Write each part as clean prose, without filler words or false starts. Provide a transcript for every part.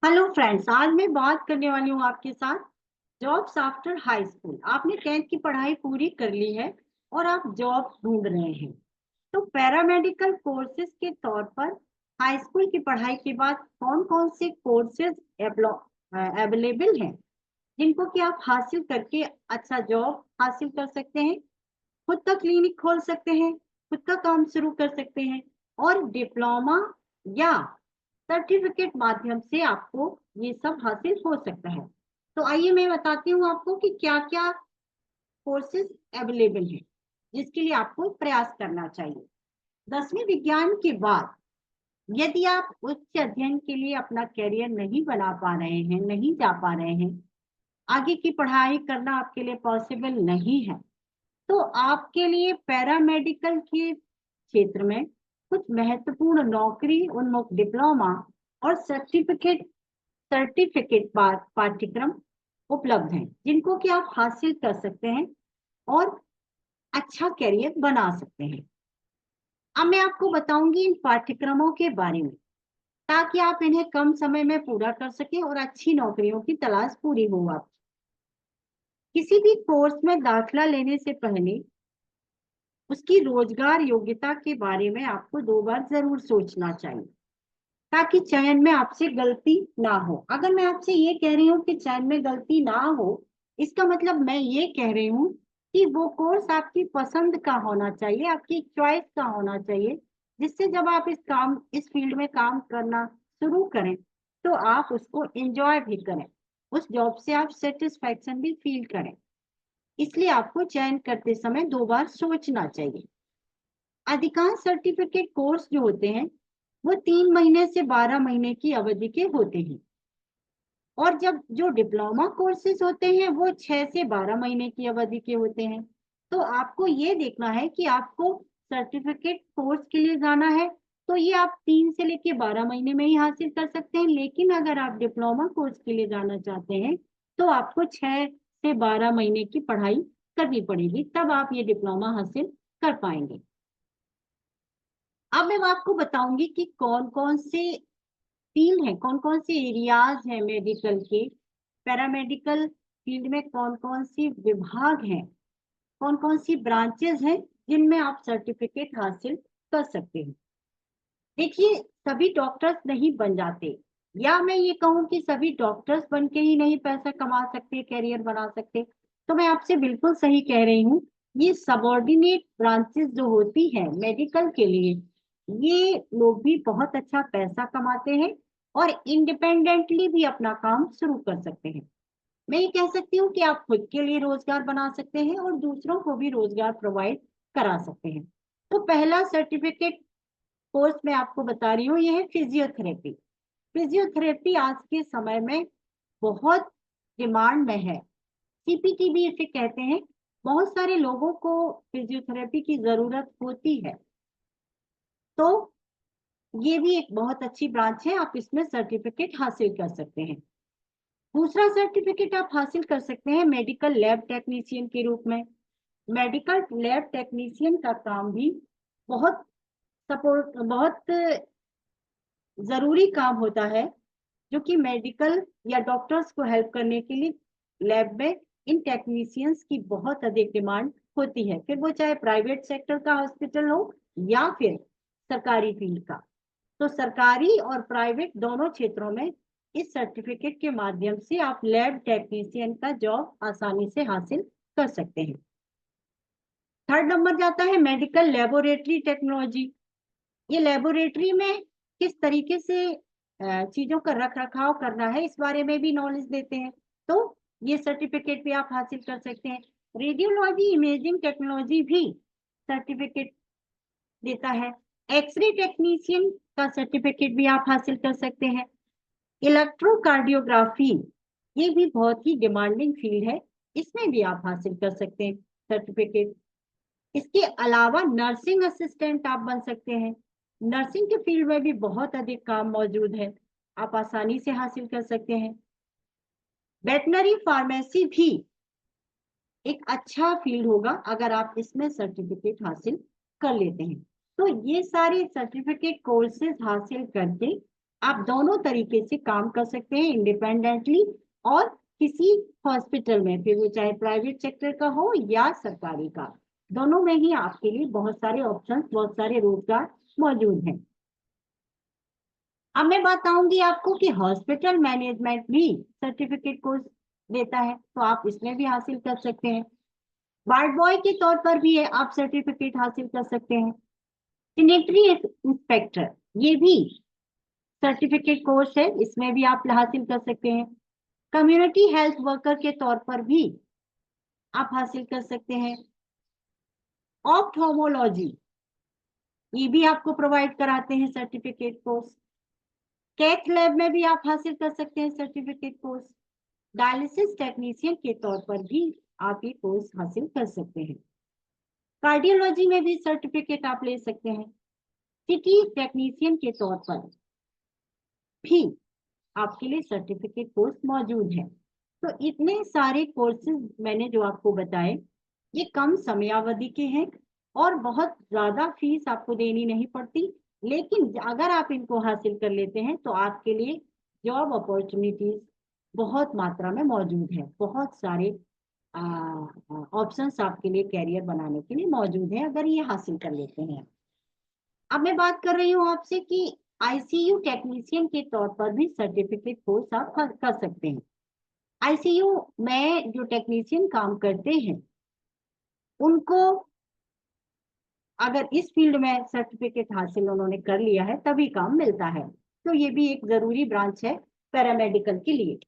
Hello friends, आज मैं बात करने वाली हूँ आपके साथ जॉब्स आफ्टर हाई स्कूल। आपने 10th की पढ़ाई पूरी कर ली है और आप जॉब ढूंढ रहे हैं। तो पैरामेडिकल कोर्सेज के तौर पर हाई स्कूल की पढ़ाई के बाद कौन कौन से कोर्सेज अवेलेबल हैं जिनको कि आप हासिल करके अच्छा जॉब हासिल कर सकते हैं, खुद का क्लिनिक खोल सकते हैं, खुद का काम शुरू कर सकते हैं और डिप्लोमा या सर्टिफिकेट माध्यम से आपको ये सब हासिल हो सकता है। तो आइए मैं बताती हूँ आपको कि क्या क्या कोर्सेज अवेलेबल हैं जिसके लिए आपको प्रयास करना चाहिए। 10वीं विज्ञान के बाद यदि आप उच्च अध्ययन के लिए अपना करियर नहीं बना पा रहे हैं, नहीं जा पा रहे हैं, आगे की पढ़ाई करना आपके लिए पॉसिबल नहीं है, तो आपके लिए पैरामेडिकल के क्षेत्र में कुछ महत्वपूर्ण नौकरी उन्मुख डिप्लोमा और सर्टिफिकेट सर्टिफिकेट पाठ्यक्रम उपलब्ध हैं जिनको कि आप हासिल कर सकते हैं और अच्छा करियर बना सकते हैं। अब मैं आपको बताऊंगी इन पाठ्यक्रमों के बारे में ताकि आप इन्हें कम समय में पूरा कर सकें और अच्छी नौकरियों की तलाश पूरी हो। आप किसी भी कोर्स में दाखिला लेने से पहले उसकी रोजगार योग्यता के बारे में आपको 2 बार जरूर सोचना चाहिए ताकि चयन में आपसे गलती ना हो। अगर मैं आपसे ये कह रही हूँ कि चयन में गलती ना हो, इसका मतलब मैं ये कह रही हूँ कि वो कोर्स आपकी पसंद का होना चाहिए, आपकी चॉइस का होना चाहिए, जिससे जब आप इस फील्ड में काम करना शुरू करें तो आप उसको एंजॉय भी करें, उस जॉब से आप सेटिस्फैक्शन भी फील करें। इसलिए आपको चयन करते समय 2 बार सोचना चाहिए। अधिकांश सर्टिफिकेट कोर्स जो होते हैं वो 3 महीने से 12 महीने की अवधि के होते हैं और जब जो डिप्लोमा कोर्सेज होते हैं वो 6 से 12 महीने की अवधि के होते हैं। तो आपको ये देखना है कि आपको सर्टिफिकेट कोर्स के लिए जाना है तो ये आप 3 से लेके 12 महीने में ही हासिल कर सकते हैं, लेकिन अगर आप डिप्लोमा कोर्स के लिए जाना चाहते हैं तो आपको 6 से 12 महीने की पढ़ाई करनी पड़ेगी, तब आप ये डिप्लोमा हासिल कर पाएंगे। अब मैं आपको बताऊंगी कि कौन कौन से फील्ड हैं, कौन कौन से एरियाज हैं मेडिकल के, पैरामेडिकल फील्ड में कौन कौन सी विभाग हैं, कौन कौन सी ब्रांचेस हैं जिनमें आप सर्टिफिकेट हासिल कर सकते हैं। देखिए, सभी डॉक्टर्स नहीं बन जाते, या मैं ये कहूँ कि सभी डॉक्टर्स बन के ही नहीं पैसा कमा सकते, कैरियर बना सकते। तो मैं आपसे बिल्कुल सही कह रही हूँ, ये सबऑर्डिनेट ब्रांचेस जो होती है मेडिकल के लिए, ये लोग भी बहुत अच्छा पैसा कमाते हैं और इंडिपेंडेंटली भी अपना काम शुरू कर सकते हैं। मैं ये कह सकती हूँ कि आप खुद के लिए रोजगार बना सकते हैं और दूसरों को भी रोजगार प्रोवाइड करा सकते हैं। तो पहला सर्टिफिकेट कोर्स मैं आपको बता रही हूँ, ये है फिजियोथेरेपी। फिजियोथेरेपी आज के समय में बहुत डिमांड में है, सीपीटी भी इसे कहते हैं। बहुत सारे लोगों को फिजियोथेरेपी की जरूरत होती है, तो ये भी एक बहुत अच्छी ब्रांच है, आप इसमें सर्टिफिकेट हासिल कर सकते हैं। दूसरा सर्टिफिकेट आप हासिल कर सकते हैं मेडिकल लैब टेक्नीशियन के रूप में। मेडिकल लैब टेक्नीशियन का काम भी बहुत बहुत जरूरी काम होता है, जो कि मेडिकल या डॉक्टर्स को हेल्प करने के लिए लैब में इन टेक्नीशियंस की बहुत अधिक डिमांड होती है, फिर वो चाहे प्राइवेट सेक्टर का हॉस्पिटल हो या फिर सरकारी फील्ड का। तो सरकारी और प्राइवेट दोनों क्षेत्रों में इस सर्टिफिकेट के माध्यम से आप लैब टेक्नीशियन का जॉब आसानी से हासिल कर सकते हैं। थर्ड नंबर जाता है मेडिकल लेबोरेटरी टेक्नोलॉजी। ये लेबोरेटरी में किस तरीके से चीजों का रख रखाव करना है, इस बारे में भी नॉलेज देते हैं, तो ये सर्टिफिकेट भी आप हासिल कर सकते हैं। रेडियोलॉजी इमेजिंग टेक्नोलॉजी भी सर्टिफिकेट देता है। एक्सरे टेक्नीशियन का सर्टिफिकेट भी आप हासिल कर सकते हैं। इलेक्ट्रोकार्डियोग्राफी, ये भी बहुत ही डिमांडिंग फील्ड है, इसमें भी आप हासिल कर सकते हैं सर्टिफिकेट। इसके अलावा नर्सिंग असिस्टेंट आप बन सकते हैं। नर्सिंग के फील्ड में भी बहुत अधिक काम मौजूद है, आप आसानी से हासिल कर सकते हैं। वेटनरी फार्मेसी भी एक अच्छा फील्ड होगा अगर आप इसमें सर्टिफिकेट हासिल कर लेते हैं। तो ये सारे सर्टिफिकेट कोर्सेज हासिल करके आप दोनों तरीके से काम कर सकते हैं, इंडिपेंडेंटली और किसी हॉस्पिटल में, फिर वो चाहे प्राइवेट सेक्टर का हो या सरकारी का, दोनों में ही आपके लिए बहुत सारे ऑप्शंस, बहुत सारे रोजगार मौजूद हैं। अब मैं बताऊंगी आपको कि हॉस्पिटल मैनेजमेंट भी सर्टिफिकेट कोर्स देता है, तो आप इसमें भी हासिल कर सकते हैं। वार्ड बॉय के तौर पर भी है, आप सर्टिफिकेट हासिल कर सकते हैं। सैनिटरी इंस्पेक्टर, ये भी सर्टिफिकेट कोर्स है, इसमें भी आप हासिल कर सकते हैं। कम्युनिटी हेल्थ वर्कर के तौर पर भी आप हासिल कर सकते हैं। ऑप्थोमोलॉजी, ये भी आपको प्रोवाइड कराते हैं सर्टिफिकेट कोर्स। कैथ लैब में भी आप हासिल कर सकते हैं सर्टिफिकेट कोर्स। डायलिसिस टेक्नीशियन के तौर पर भी आप ये कोर्स हासिल कर सकते हैं। कार्डियोलॉजी में भी सर्टिफिकेट आप ले सकते हैं। सिटी टेक्नीशियन के तौर पर भी आपके लिए सर्टिफिकेट कोर्स मौजूद है। तो इतने सारे कोर्सेज मैंने जो आपको बताए, ये कम समयावधि के हैं और बहुत ज्यादा फीस आपको देनी नहीं पड़ती, लेकिन अगर आप इनको हासिल कर लेते हैं तो आपके लिए जॉब अपॉर्चुनिटीज बहुत मात्रा में मौजूद है। बहुत सारे ऑप्शंस आपके लिए कैरियर बनाने के लिए मौजूद है अगर ये हासिल कर लेते हैं। अब मैं बात कर रही हूँ आपसे कि आईसीयू टेक्नीशियन के तौर पर भी सर्टिफिकेट कोर्स आप कर सकते हैं। आईसीयू में जो टेक्नीशियन काम करते हैं, उनको अगर इस फील्ड में सर्टिफिकेट हासिल उन्होंने कर लिया है तभी काम मिलता है, तो ये भी एक जरूरी ब्रांच है पैरामेडिकल के लिए।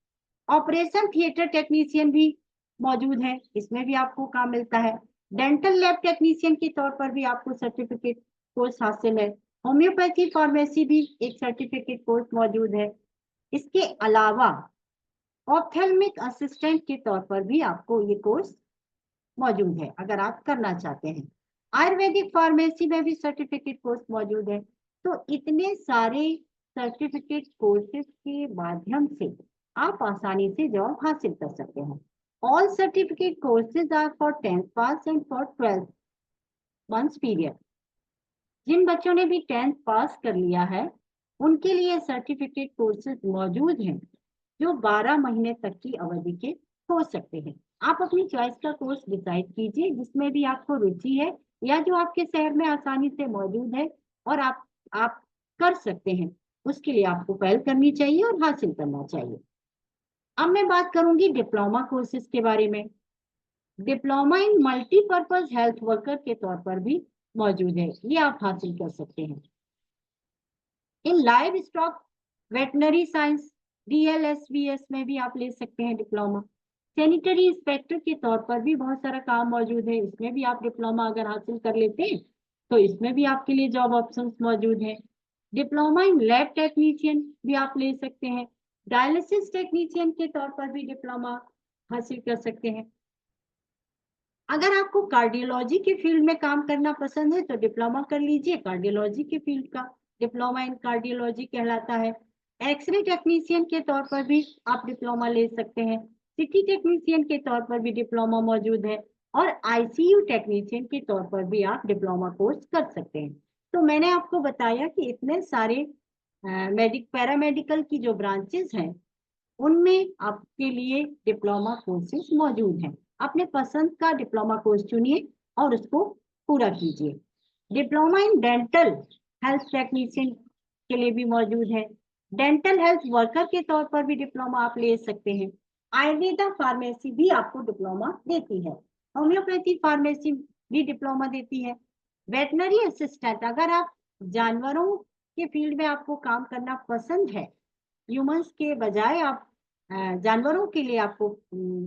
ऑपरेशन थिएटर टेक्नीशियन भी मौजूद है, इसमें भी आपको काम मिलता है। डेंटल लैब टेक्नीशियन के तौर पर भी आपको सर्टिफिकेट कोर्स हासिल है। होम्योपैथी फार्मेसी भी एक सर्टिफिकेट कोर्स मौजूद है। इसके अलावा ऑप्थेल्मिक असिस्टेंट के तौर पर भी आपको ये कोर्स मौजूद है अगर आप करना चाहते हैं। आयुर्वेदिक फार्मेसी में भी सर्टिफिकेट कोर्स मौजूद है। तो इतने सारे सर्टिफिकेट कोर्सेज के माध्यम से आप आसानी से जॉब हासिल कर सकते हैं। All certificate courses are for 10th pass and for 12 months period. जिन बच्चों ने भी 10th पास कर लिया है उनके लिए सर्टिफिकेट कोर्सेज मौजूद हैं जो 12 महीने तक की अवधि के हो सकते हैं। आप अपनी चॉइस का कोर्स डिसाइड कीजिए जिसमें भी आपको रुचि है या जो आपके शहर में आसानी से मौजूद है और आप कर सकते हैं, उसके लिए आपको पहल करनी चाहिए और हासिल करना चाहिए। अब मैं बात करूंगी डिप्लोमा कोर्सेज के बारे में। Diploma in multipurpose health worker के तौर पर भी मौजूद है, ये आप हासिल कर सकते हैं। इन live stock veterinary science DLSVS में भी आप ले सकते हैं डिप्लोमा। सैनिटरी इंस्पेक्टर के तौर पर भी बहुत सारा काम मौजूद है, इसमें भी आप डिप्लोमा अगर हासिल कर लेते हैं तो इसमें भी आपके लिए जॉब ऑप्शंस मौजूद है। डिप्लोमा इन लैब टेक्नीशियन भी आप ले सकते हैं। डायलिसिस टेक्नीशियन के तौर पर भी डिप्लोमा हासिल कर सकते हैं। अगर आपको कार्डियोलॉजी के फील्ड में काम करना पसंद है तो डिप्लोमा कर लीजिए, कार्डियोलॉजी के फील्ड का डिप्लोमा इन कार्डियोलॉजी कहलाता है। एक्सरे टेक्नीशियन के तौर पर भी आप डिप्लोमा ले सकते हैं। सिटी टेक्नीशियन के तौर पर भी डिप्लोमा मौजूद है और आईसीयू टेक्नीशियन के तौर पर भी आप डिप्लोमा कोर्स कर सकते हैं। तो मैंने आपको बताया कि इतने सारे पैरामेडिकल की जो ब्रांचेस हैं उनमें आपके लिए डिप्लोमा कोर्सेज मौजूद हैं। अपने पसंद का डिप्लोमा कोर्स चुनिए और उसको पूरा कीजिए। Diploma in dental health technician के लिए भी मौजूद है। डेंटल हेल्थ वर्कर के तौर पर भी डिप्लोमा आप ले सकते हैं। आयुर्वेदा फार्मेसी भी आपको डिप्लोमा देती है। होम्योपैथी फार्मेसी भी डिप्लोमा देती है। वेटनरी असिस्टेंट, अगर आप जानवरों के फील्ड में आपको काम करना पसंद है, ह्यूमंस के बजाय आप जानवरों के लिए आपको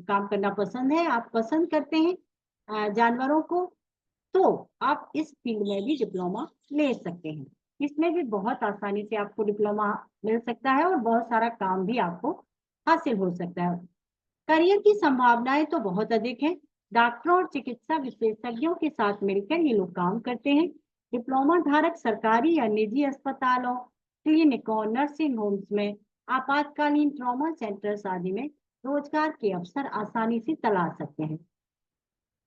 काम करना पसंद है, आप पसंद करते हैं जानवरों को, तो आप इस फील्ड में भी डिप्लोमा ले सकते हैं। इसमें भी बहुत आसानी से आपको डिप्लोमा मिल सकता है और बहुत सारा काम भी आपको हासिल हो सकता है। करियर की संभावनाएं तो बहुत अधिक है। डॉक्टरों और चिकित्सा विशेषज्ञों के साथ मिलकर ये लोग काम करते हैं। डिप्लोमा धारक सरकारी या निजी अस्पतालों, क्लिनिकों, नर्सिंग होम्स में, आपातकालीन ट्रॉमा सेंटर्स आदि में रोजगार के अवसर आसानी से तलाश सकते हैं।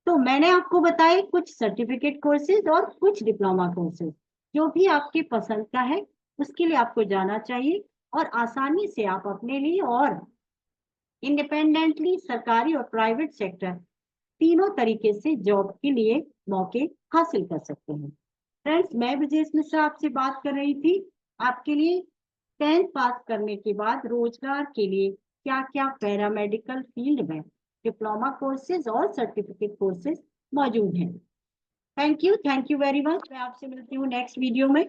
तो मैंने आपको बताए कुछ सर्टिफिकेट कोर्सेज और कुछ डिप्लोमा कोर्सेज, जो भी आपके पसंद का है उसके लिए आपको जाना चाहिए और आसानी से आप अपने लिए और इंडिपेंडेंटली सरकारी और प्राइवेट सेक्टर तीनों तरीके से जॉब के लिए मौके हासिल कर सकते हैं। फ्रेंड्स, मैं ब्रजेश मिश्रा आपसे बात कर रही थी। आपके लिए 10th पास करने के बाद रोजगार के लिए क्या क्या पैरामेडिकल फील्ड में डिप्लोमा कोर्सेज और सर्टिफिकेट कोर्सेज मौजूद हैं। Thank you very much. मैं आपसे मिलती हूँ नेक्स्ट वीडियो में।